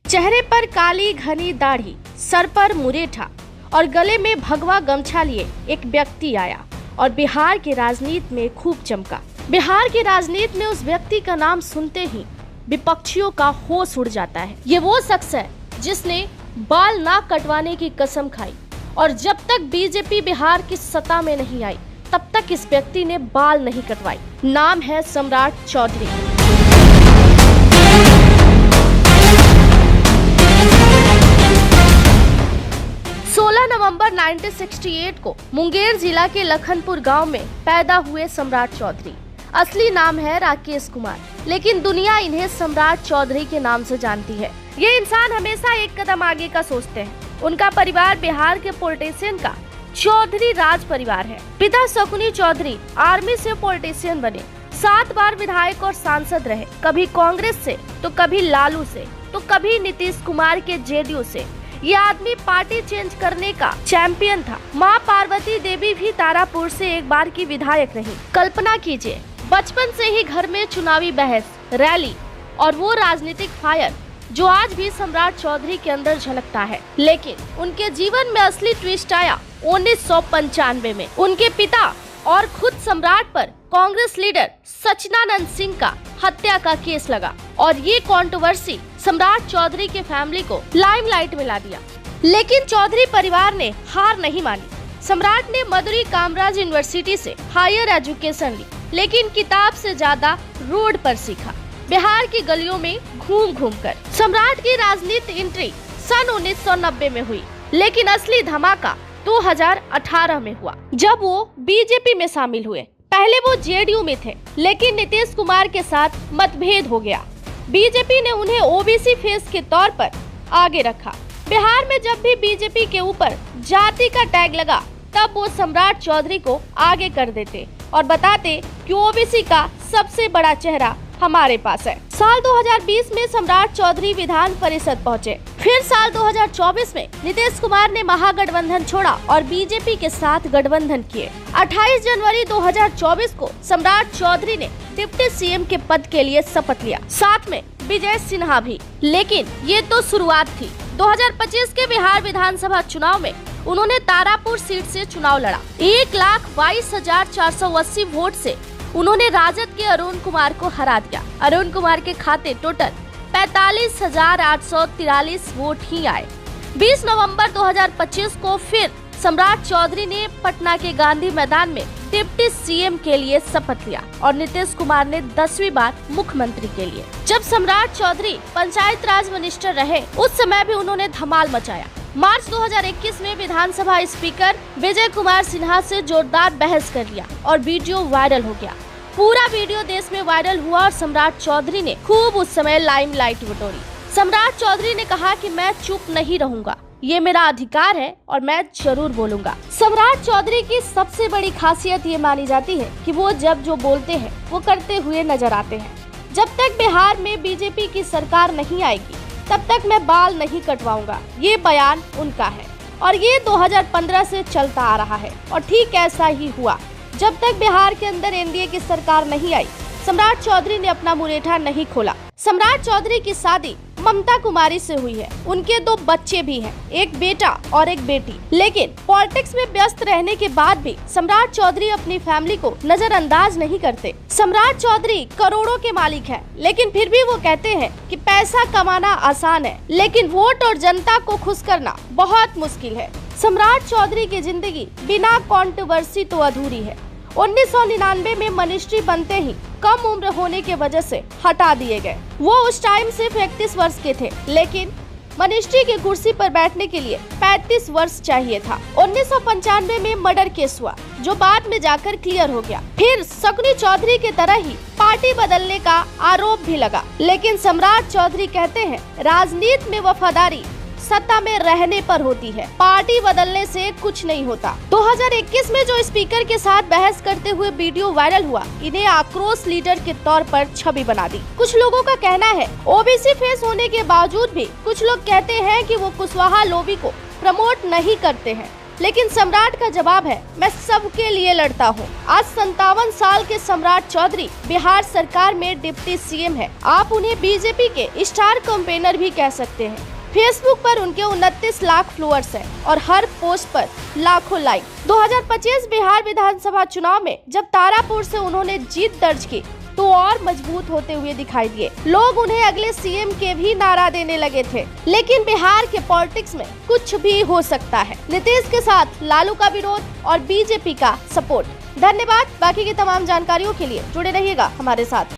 चेहरे पर काली घनी दाढ़ी, सर पर मुरेठा और गले में भगवा गमछा लिए एक व्यक्ति आया और बिहार की राजनीति में खूब चमका। बिहार की राजनीति में उस व्यक्ति का नाम सुनते ही विपक्षियों का होश उड़ जाता है। ये वो शख्स है जिसने बाल ना कटवाने की कसम खाई और जब तक बीजेपी बिहार की सत्ता में नहीं आई तब तक इस व्यक्ति ने बाल नहीं कटवाई। नाम है सम्राट चौधरी। नवंबर 1968 को मुंगेर जिला के लखनपुर गांव में पैदा हुए सम्राट चौधरी। असली नाम है राकेश कुमार, लेकिन दुनिया इन्हें सम्राट चौधरी के नाम से जानती है। ये इंसान हमेशा एक कदम आगे का सोचते हैं। उनका परिवार बिहार के पॉलिटिशियन का चौधरी राज परिवार है। पिता शकुनी चौधरी आर्मी से पॉलिटिशियन बने, 7 बार विधायक और सांसद रहे, कभी कांग्रेस से तो कभी लालू से तो कभी नीतीश कुमार के जेडीयू से। ये आदमी पार्टी चेंज करने का चैंपियन था। माँ पार्वती देवी भी तारापुर से एक बार की विधायक रही। कल्पना कीजिए, बचपन से ही घर में चुनावी बहस, रैली और वो राजनीतिक फायर जो आज भी सम्राट चौधरी के अंदर झलकता है। लेकिन उनके जीवन में असली ट्विस्ट आया 1995 में। उनके पिता और खुद सम्राट पर कांग्रेस लीडर सचिदानंद सिंह का हत्या का केस लगा और ये कंट्रोवर्सी सम्राट चौधरी के फैमिली को लाइमलाइट में ला दिया। लेकिन चौधरी परिवार ने हार नहीं मानी। सम्राट ने मदुरै कामराज यूनिवर्सिटी से हायर एजुकेशन ली, लेकिन किताब से ज्यादा रोड पर सीखा, बिहार की गलियों में घूम घूम कर। सम्राट की राजनीति एंट्री सन 1990 में हुई, लेकिन असली धमाका 2018 में हुआ जब वो बीजेपी में शामिल हुए। पहले वो जेडीयू में थे, लेकिन नीतीश कुमार के साथ मतभेद हो गया। बीजेपी ने उन्हें ओबीसी फेस के तौर पर आगे रखा। बिहार में जब भी बीजेपी के ऊपर जाति का टैग लगा तब वो सम्राट चौधरी को आगे कर देते और बताते कि ओबीसी का सबसे बड़ा चेहरा हमारे पास है। साल 2020 में सम्राट चौधरी विधान परिषद पहुंचे। फिर साल 2024 में नीतीश कुमार ने महागठबंधन छोड़ा और बीजेपी के साथ गठबंधन किए। 28 जनवरी 2024 को सम्राट चौधरी ने डिप्टी सीएम के पद के लिए शपथ लिया, साथ में विजय सिन्हा भी। लेकिन ये तो शुरुआत थी। 2025 के बिहार विधानसभा चुनाव में उन्होंने तारापुर सीट से चुनाव लड़ा। 1,22,480 वोट से उन्होंने राजद के अरुण कुमार को हरा दिया। अरुण कुमार के खाते टोटल 45,843 वोट ही आए। 20 नवंबर 2025 को फिर सम्राट चौधरी ने पटना के गांधी मैदान में डिप्टी सीएम के लिए शपथ लिया और नीतीश कुमार ने 10वीं बार मुख्यमंत्री के लिए। जब सम्राट चौधरी पंचायत राज मिनिस्टर रहे, उस समय भी उन्होंने धमाल मचाया। मार्च 2021 में विधानसभा स्पीकर विजय कुमार सिन्हा से जोरदार बहस कर लिया और वीडियो वायरल हो गया। पूरा वीडियो देश में वायरल हुआ और सम्राट चौधरी ने खूब उस समय लाइमलाइट बटोरी। सम्राट चौधरी ने कहा कि मैं चुप नहीं रहूंगा, ये मेरा अधिकार है और मैं जरूर बोलूंगा। सम्राट चौधरी की सबसे बड़ी खासियत ये मानी जाती है कि वो जब जो बोलते हैं वो करते हुए नजर आते हैं। जब तक बिहार में बीजेपी की सरकार नहीं आएगी तब तक मैं बाल नहीं कटवाऊंगा, ये बयान उनका है और ये 2015 से चलता आ रहा है। और ठीक ऐसा ही हुआ। जब तक बिहार के अंदर एनडीए की सरकार नहीं आई, सम्राट चौधरी ने अपना मुरेठा नहीं खोला। सम्राट चौधरी की शादी ममता कुमारी से हुई है। उनके 2 बच्चे भी हैं, एक बेटा और एक बेटी। लेकिन पॉलिटिक्स में व्यस्त रहने के बाद भी सम्राट चौधरी अपनी फैमिली को नजरअंदाज नहीं करते। सम्राट चौधरी करोड़ों के मालिक हैं, लेकिन फिर भी वो कहते हैं कि पैसा कमाना आसान है, लेकिन वोट और जनता को खुश करना बहुत मुश्किल है। सम्राट चौधरी की जिंदगी बिना कंट्रोवर्सी तो अधूरी है। 1999 में मिनिस्ट्री बनते ही कम उम्र होने के वजह से हटा दिए गए। वो उस टाइम सिर्फ 31 वर्ष के थे, लेकिन मिनिस्ट्री की कुर्सी पर बैठने के लिए 35 वर्ष चाहिए था। 1995 में मर्डर केस हुआ, जो बाद में जाकर क्लियर हो गया। फिर शकुनी चौधरी की तरह ही पार्टी बदलने का आरोप भी लगा। लेकिन सम्राट चौधरी कहते हैं, राजनीति में वफादारी सत्ता में रहने पर होती है, पार्टी बदलने से कुछ नहीं होता। 2021 में जो स्पीकर के साथ बहस करते हुए वीडियो वायरल हुआ, इन्हें आक्रोश लीडर के तौर पर छवि बना दी। कुछ लोगों का कहना है ओबीसी फेस होने के बावजूद भी कुछ लोग कहते हैं कि वो कुशवाहा लॉबी को प्रमोट नहीं करते हैं। लेकिन सम्राट का जवाब है, मैं सबके लिए लड़ता हूँ। आज 57 साल के सम्राट चौधरी बिहार सरकार में डिप्टी सीएम है। आप उन्हें बीजेपी के स्टार कैंपेनर भी कह सकते हैं। फेसबुक पर उनके 29 लाख फॉलोअर्स हैं और हर पोस्ट पर लाखों लाइक। 2025 बिहार विधानसभा चुनाव में जब तारापुर से उन्होंने जीत दर्ज की तो और मजबूत होते हुए दिखाई दिए। लोग उन्हें अगले सीएम के भी नारा देने लगे थे। लेकिन बिहार के पॉलिटिक्स में कुछ भी हो सकता है। नीतीश के साथ लालू का विरोध और बीजेपी का सपोर्ट। धन्यवाद। बाकी की तमाम जानकारियों के लिए जुड़े रहिएगा हमारे साथ।